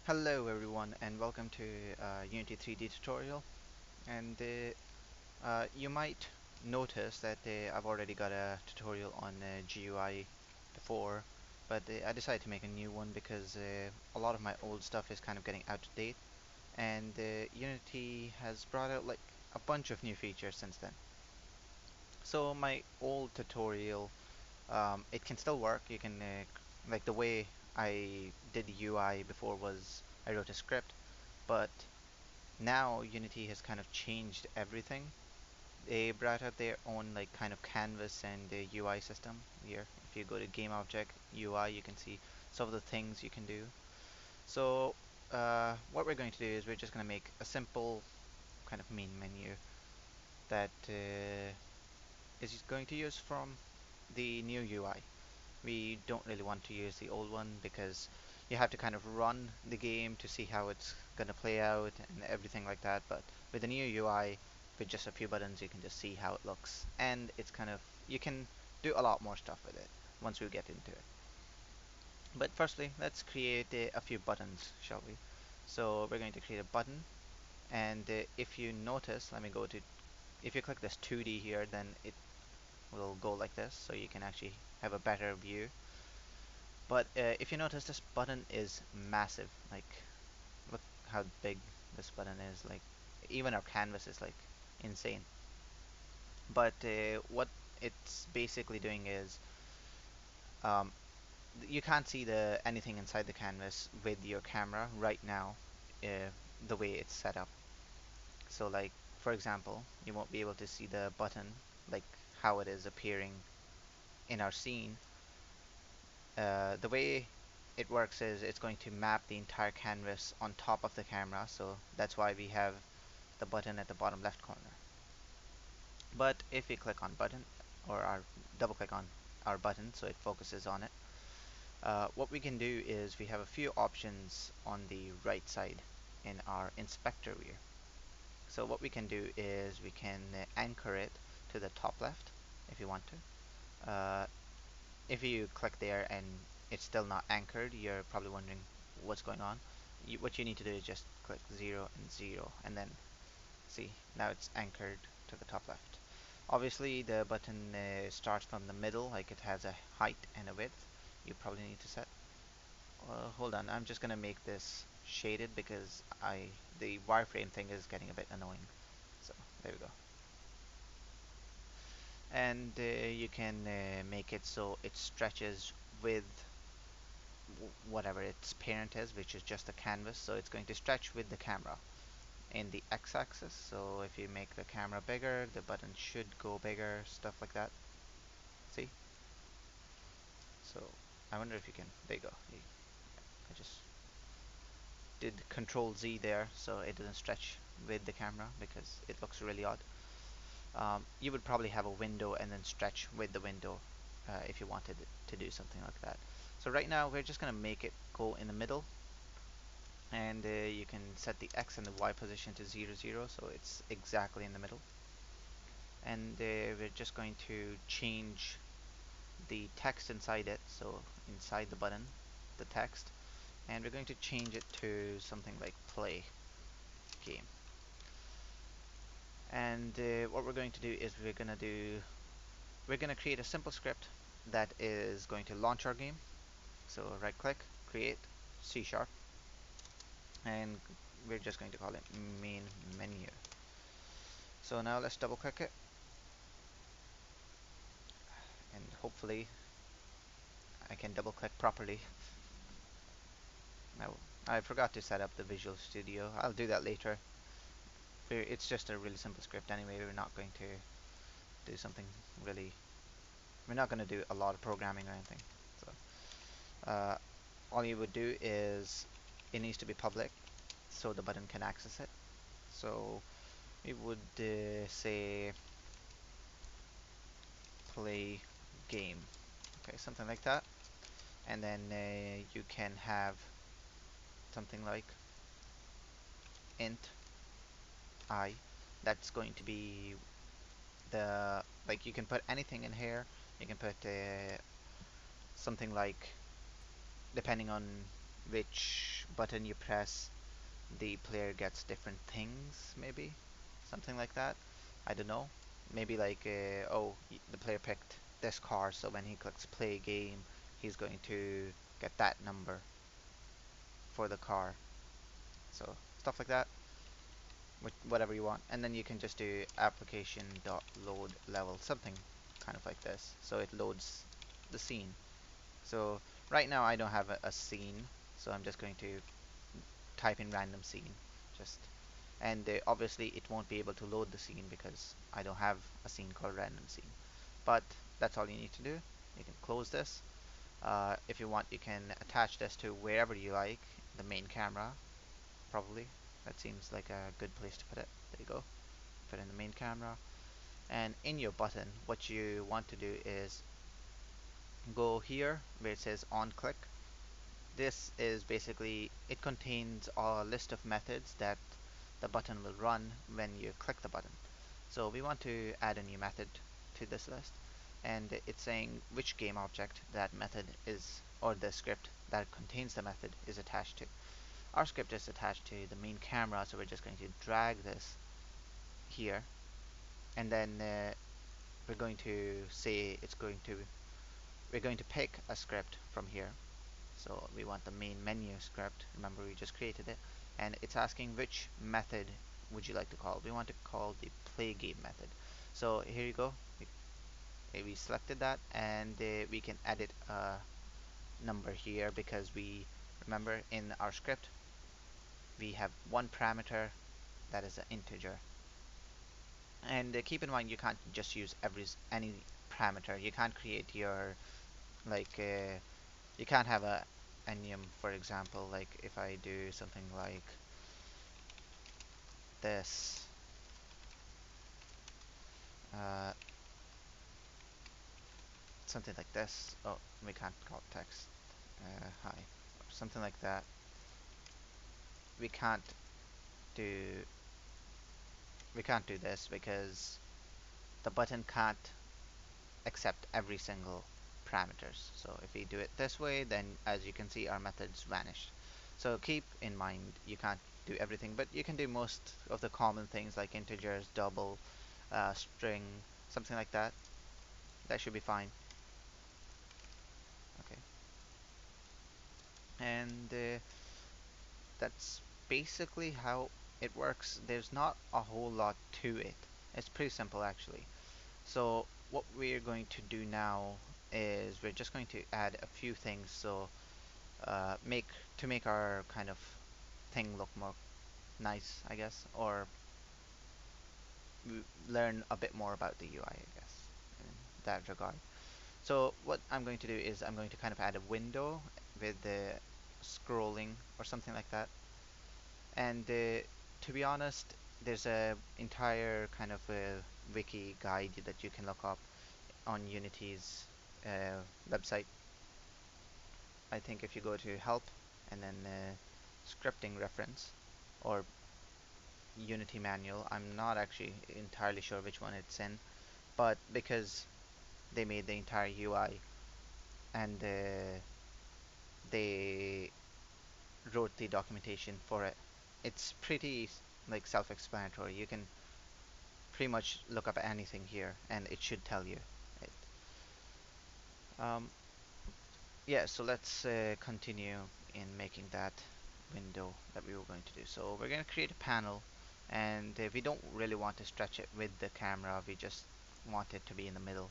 Hello everyone and welcome to Unity 3D tutorial. And you might notice that I've already got a tutorial on GUI before, but I decided to make a new one because a lot of my old stuff is kind of getting out of date, and Unity has brought out like a bunch of new features since then. So my old tutorial, it can still work. You can like the way I did the UI before was I wrote a script, but now Unity has kind of changed everything. They brought out their own like kind of canvas and UI system here. If you go to game object UI, you can see some of the things you can do. So what we're going to do is we're just going to make a simple kind of main menu that is going to use from the new UI. We don't really want to use the old one because you have to kind of run the game to see how it's going to play out and everything like that. But with the new UI, with just a few buttons, you can just see how it looks. And it's kind of, you can do a lot more stuff with it once we get into it. But firstly, let's create a few buttons, shall we? So we're going to create a button. And if you notice, let me go to, if you click this 2D here, then it will go like this. So you can actually have a better view. But if you notice, this button is massive. Like, look how big this button is. Like, even our canvas is like insane. But what it's basically doing is, um, you can't see the anything inside the canvas with your camera right now, the way it's set up. So, like for example, you won't be able to see the button like how it is appearing in our scene. The way it works is it's going to map the entire canvas on top of the camera, so that's why we have the button at the bottom left corner. But if we click on button, or our double click on our button so it focuses on it, what we can do is we have a few options on the right side in our inspector view. So what we can do is we can anchor it to the top left if you want to. If you click there and it's still not anchored, you're probably wondering what's going on. What you need to do is just click 0 and 0, and then see, now it's anchored to the top left. Obviously the button starts from the middle, like it has a height and a width. You probably need to set. Hold on, I'm just gonna make this shaded because the wireframe thing is getting a bit annoying. So there we go. And you can make it so it stretches with whatever its parent is, which is just a canvas. So it's going to stretch with the camera in the x-axis. So if you make the camera bigger, the button should go bigger, stuff like that. See? So I wonder if you can. There you go. I just did Control Z there, so it doesn't stretch with the camera because it looks really odd. You would probably have a window and then stretch with the window if you wanted to do something like that. So right now we're just going to make it go in the middle, and you can set the X and the Y position to 0, 0, so it's exactly in the middle. And we're just going to change the text inside it, so inside the button, the text, and we're going to change it to something like play game. And what we're going to do is we're going to create a simple script that is going to launch our game. So right click, create, C sharp, and we're just going to call it main menu. So now let's double click it, and hopefully I can double click properly. Now I forgot to set up the Visual Studio. I'll do that later. It's just a really simple script anyway. We're not going to do something really. We're not going to do a lot of programming or anything. So all you would do is it needs to be public so the button can access it. So we would say play game, okay, something like that. And then you can have something like int I. That's going to be the, like, you can put anything in here. You can put something like, depending on which which button you press, the player gets different things, maybe something like that. I don't know. Maybe like oh, the player picked this car, so when he clicks play game, he's going to get that number for the car. So stuff like that, whatever you want, and then you can just do application dot load level, something kind of like this. So it loads the scene. So right now I don't have a scene, so I'm just going to type in random scene, just and obviously it won't be able to load the scene because I don't have a scene called random scene. But that's all you need to do. You can close this. If you want, you can attach this to wherever you like, the main camera, probably. That seems like a good place to put it. There you go. Put in the main camera. And in your button, what you want to do is go here where it says on click. This is basically, it contains a list of methods that the button will run when you click the button. So we want to add a new method to this list, and it's saying which game object that method is, or the script that contains the method is attached to. Our script is attached to the main camera, so we're just going to drag this here, and then we're going to say we're going to pick a script from here. So we want the main menu script. Remember, we just created it, and it's asking which method would you like to call. We want to call the play game method. So here you go. We selected that, and we can edit a number here because we remember in our script we have one parameter that is an integer. And keep in mind, you can't just use any parameter. You can't create your like you can't have a enum, for example. Like if I do something like this, uh, something like this. Oh, we can't call text hi, or something like that. We can't do this because the button can't accept every single parameters. So if we do it this way, then as you can see, our methods vanished. So keep in mind, you can't do everything, but you can do most of the common things like integers, double, string, something like that. That should be fine. Okay, and that's basically how it works. There's not a whole lot to it. It's pretty simple actually. So what we're going to do now is we're just going to add a few things. So make to make our kind of thing look more nice, I guess, or learn a bit more about the UI, I guess, in that regard. So what I'm going to do is I'm going to kind of add a window with the scrolling or something like that. And to be honest, there's a entire kind of a wiki guide that you can look up on Unity's website. I think if you go to help and then scripting reference or Unity manual, I'm not actually entirely sure which one it's in, but because they made the entire UI and they wrote the documentation for it, it's pretty like self-explanatory. You can pretty much look up anything here and it should tell you it. Um, yeah, so let's continue in making that window that we were going to do. So we're going to create a panel, and we don't really want to stretch it with the camera, we just want it to be in the middle.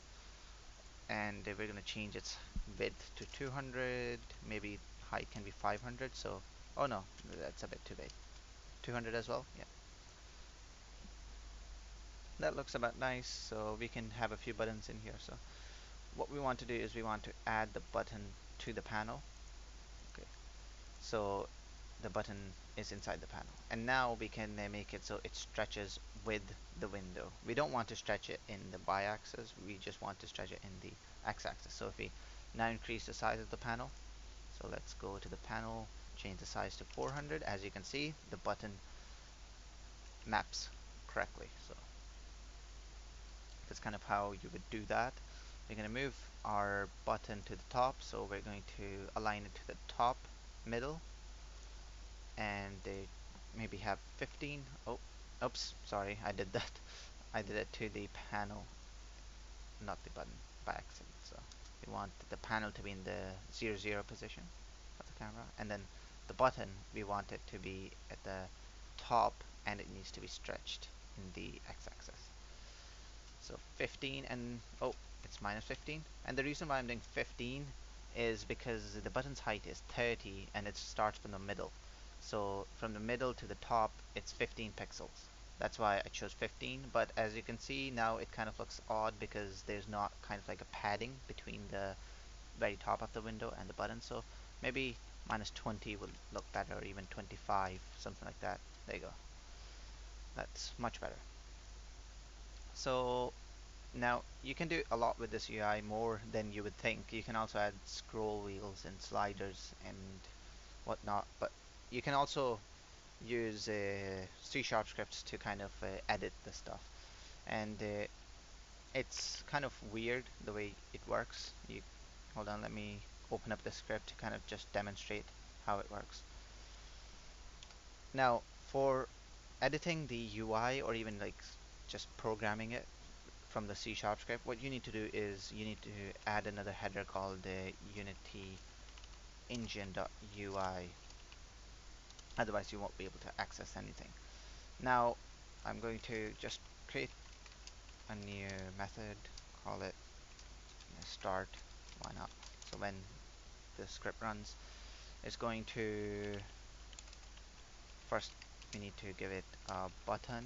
And we're going to change its width to 200, maybe height can be 500. So oh no, that's a bit too big. 200 as well. Yeah, that looks about nice. So we can have a few buttons in here. So what we want to do is we want to add the button to the panel. Okay, so the button is inside the panel, and now we can make it so it stretches with the window. We don't want to stretch it in the y-axis, we just want to stretch it in the x-axis. So if we now increase the size of the panel, so let's go to the panel, change the size to 400. As you can see, the button maps correctly. So that's kind of how you would do that. We're going to move our button to the top, so we're going to align it to the top middle, and they maybe have 15. Oh, oops, sorry, I did that. I did it to the panel, not the button, by accident. So we want the panel to be in the 0, 0 position of the camera, and then the button, we want it to be at the top, and it needs to be stretched in the x-axis. So 15, and oh, it's minus 15. And the reason why I'm doing 15 is because the button's height is 30 and it starts from the middle. So from the middle to the top, it's 15 pixels. That's why I chose 15. But as you can see now, it kind of looks odd because there's not kind of like a padding between the very top of the window and the button. So maybe minus 20 will look better, or even 25, something like that. There you go. That's much better. So now, you can do a lot with this UI, more than you would think. You can also add scroll wheels and sliders and whatnot, but you can also use C# scripts to kind of edit the stuff. And it's kind of weird the way it works. Hold on, let me open up the script to kind of just demonstrate how it works. Now, for editing the UI, or even like just programming it from the C# script, what you need to do is you need to add another header called the Unity engine.ui. Otherwise, you won't be able to access anything. Now, I'm going to just create a new method, call it start. Why not? So when the script runs, it's going to first we need to give it a button.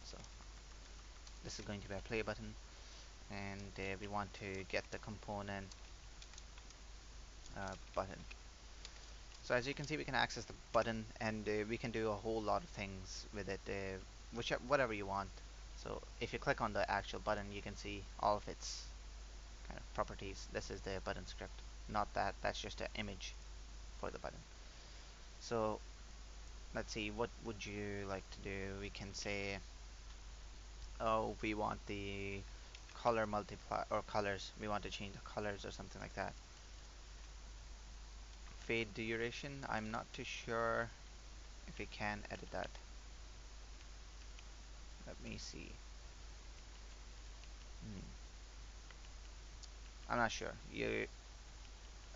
So this is going to be a play button, and we want to get the component button. So as you can see, we can access the button, and we can do a whole lot of things with it, whatever you want. So if you click on the actual button, you can see all of its kind of properties. This is the button script, not that. That's just an image for the button. So let's see, what would you like to do? We can say, oh, we want the color multiply, or colors. We want to change the colors or something like that. Fade duration. I'm not too sure if we can edit that. Let me see. Hmm. I'm not sure.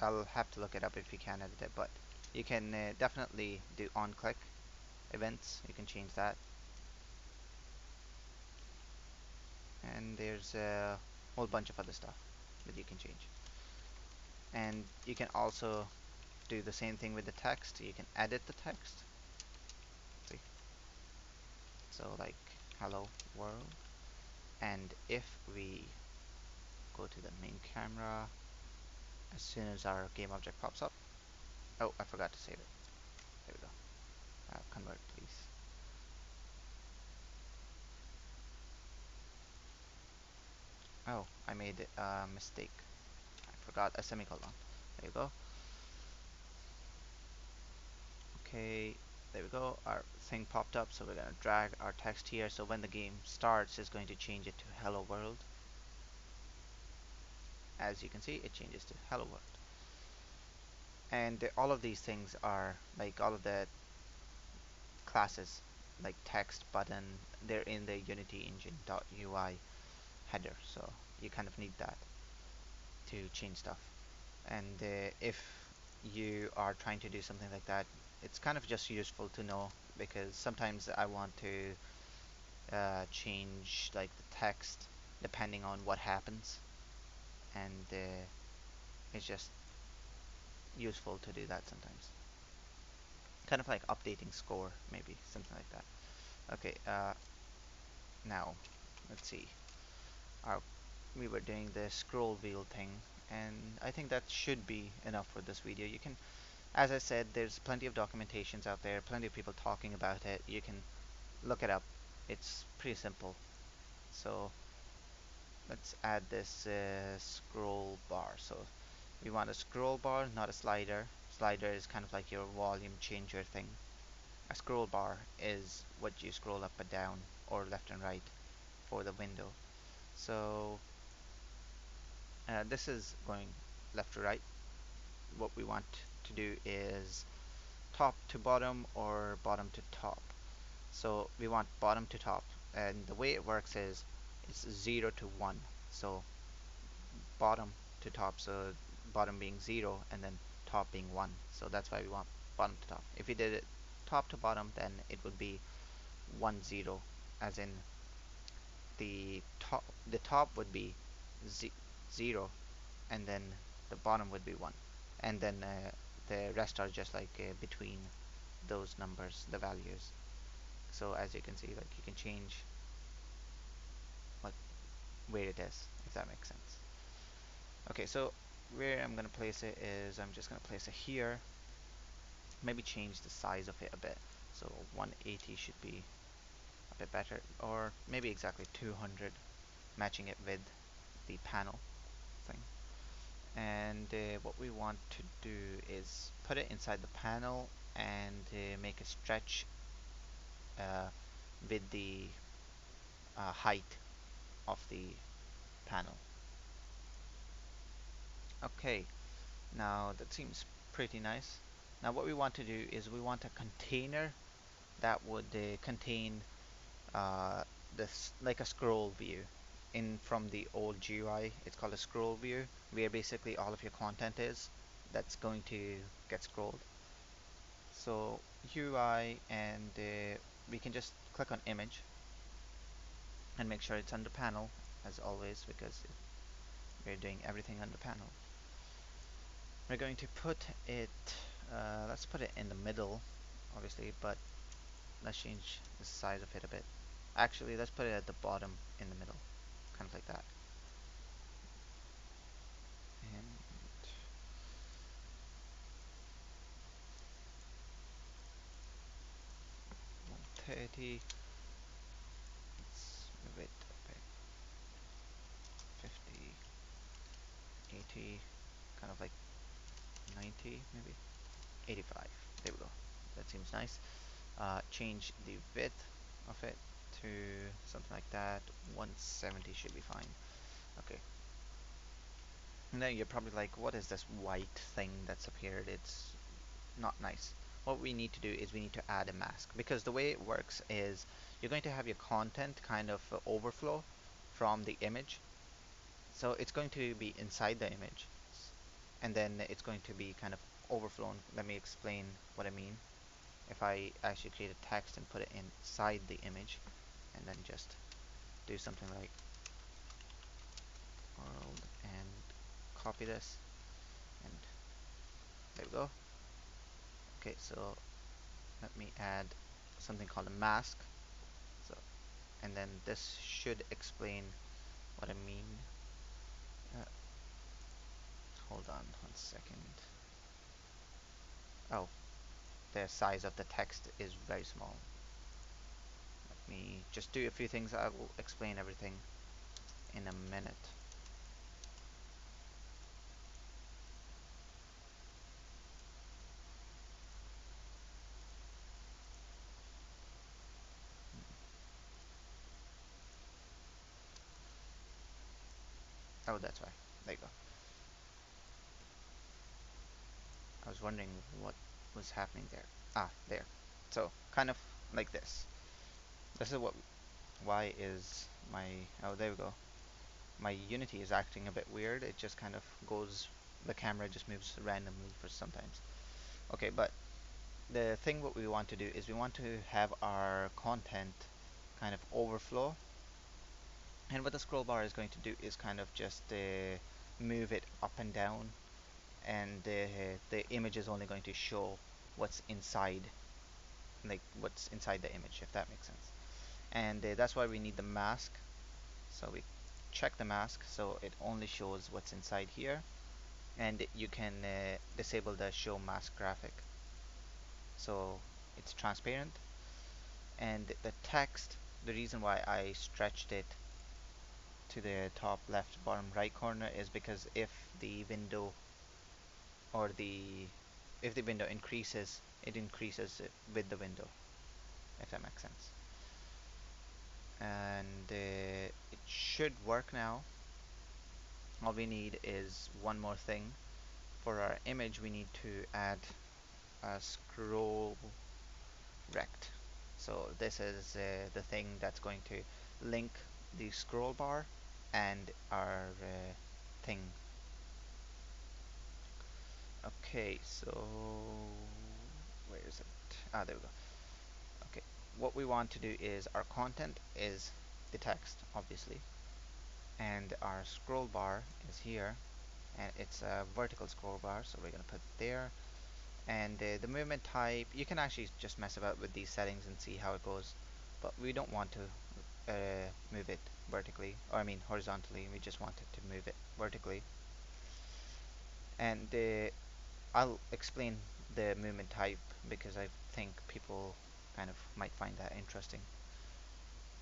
I'll have to look it up if you can edit it, but you can definitely do on-click events. You can change that, and there's a whole bunch of other stuff that you can change. And you can also do the same thing with the text. You can edit the text. See? So like hello world, and if we go to the main camera, as soon as our game object pops up, oh, I forgot to save it. There we go. Convert, please. Oh, I made a mistake. I forgot a semicolon. There you go. Okay, there we go. Our thing popped up, so we're gonna drag our text here. So when the game starts, it's going to change it to hello world. As you can see, it changes to hello world. And all of these things are, like, all of the classes, like text, button, they're in the Unity engine.ui header. So you kind of need that to change stuff. And if you are trying to do something like that, it's kind of just useful to know, because sometimes I want to change like the text depending on what happens, and it's just useful to do that sometimes. Kind of like updating score, maybe something like that. Okay, now let's see. Our, we were doing the scroll wheel thing, and I think that should be enough for this video. You can, as I said, there's plenty of documentations out there, plenty of people talking about it. You can look it up. It's pretty simple. So let's add this scroll bar. So we want a scroll bar, not a slider. Slider is kind of like your volume changer thing. A scroll bar is what you scroll up and down, or left and right, for the window. So this is going left to right. What we want to do is top to bottom or bottom to top. So we want bottom to top, and the way it works is it's 0 to 1. So bottom to top, so bottom being 0 and then top being 1. So that's why we want bottom to top. If we did it top to bottom, then it would be 1 0, as in the top would be 0 and then the bottom would be 1, and then the rest are just like between those numbers, the values. So as you can see, like you can change what where it is, if that makes sense. Okay, so where I'm gonna place it is I'm just gonna place it here. Maybe change the size of it a bit. So 180 should be a bit better, or maybe exactly 200, matching it with the panel thing. And what we want to do is put it inside the panel and make a stretch uh, with the height of the panel. Okay, now that seems pretty nice. Now what we want to do is we want a container that would contain uh, this, like a scroll view. In from the old GUI, it's called a scroll view, where basically all of your content is that's going to get scrolled. So UI, and we can just click on image and make sure it's under panel as always, because we're doing everything under panel. We're going to put it, let's put it in the middle, obviously, but let's change the size of it a bit. Actually, let's put it at the bottom in the middle, kind of like that. And 130, let's move it a bit, 50, 80, kind of like 90 maybe, 85. There we go. That seems nice. Change the width of it to something like that. 170 should be fine. Okay. And then you're probably like, what is this white thing that's appeared? It's not nice. What we need to do is we need to add a mask, because the way it works is you're going to have your content kind of overflow from the image. So it's going to be inside the image, and then it's going to be kind of overflown. Let me explain what I mean. If I actually create a text and put it inside the image, and then just do something like world and copy this, and there we go. Okay, so let me add something called a mask. So, and then this should explain what I mean. Uh, Hold on 1 second. Oh, the size of the text is very small. Let me just do a few things. I will explain everything in a minute. Oh, that's why. There you go. I was wondering what was happening there. Ah, there. So, kind of like this. This is what, why is my, oh, there we go. My Unity is acting a bit weird. It just kind of goes, the camera just moves randomly for sometimes. Okay, but the thing what we want to do is we want to have our content kind of overflow. And what the scroll bar is going to do is kind of just move it up and down, and the image is only going to show what's inside, like what's inside the image, if that makes sense. And that's why we need the mask. So we check the mask so it only shows what's inside here, and you can disable the show mask graphic so it's transparent. And the text, the reason why I stretched it to the top left bottom right corner is because the window or the if the window increases, it increases it with the window, if that makes sense. And it should work now. All we need is one more thing. For our image we need to add scroll rect. So this is the thing that's going to link the scroll bar and our thing. Okay, so where is it? Ah, there we go. Okay, what we want to do is our content is the text, obviously, and our scroll bar is here, and it's a vertical scroll bar, so we're going to put it there. And the movement type, you can actually just mess about with these settings and see how it goes, but we don't want to move it vertically, or I mean horizontally. We just want it to move it vertically. And I'll explain the movement type because I think people kind of might find that interesting.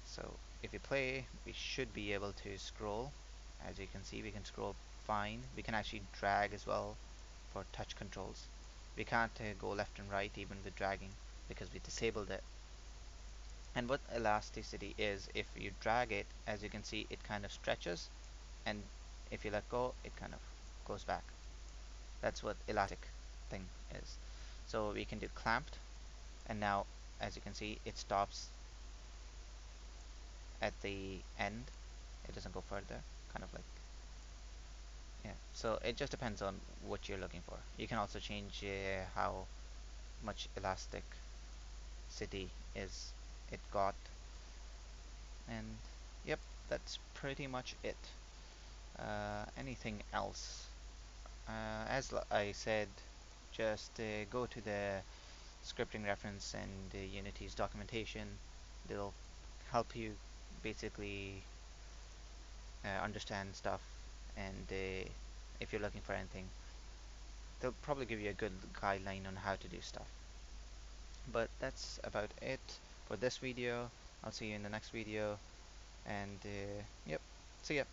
So if you play, we should be able to scroll. As you can see, we can scroll fine. We can actually drag as well for touch controls. We can't go left and right even with dragging because we disabled it. And what elasticity is, if you drag it, as you can see, it kind of stretches, and if you let go, it kind of goes back. That's what elastic thing is. So we can do clamped, and now as you can see, it stops at the end. It doesn't go further, kind of like, yeah. So it just depends on what you're looking for. You can also change how much elasticity is it got, and yep, that's pretty much it. Anything else? As I said, just go to the scripting reference and Unity's documentation. They'll help you basically understand stuff, and if you're looking for anything, they'll probably give you a good guideline on how to do stuff. But that's about it for this video. I'll see you in the next video, and yep, see ya.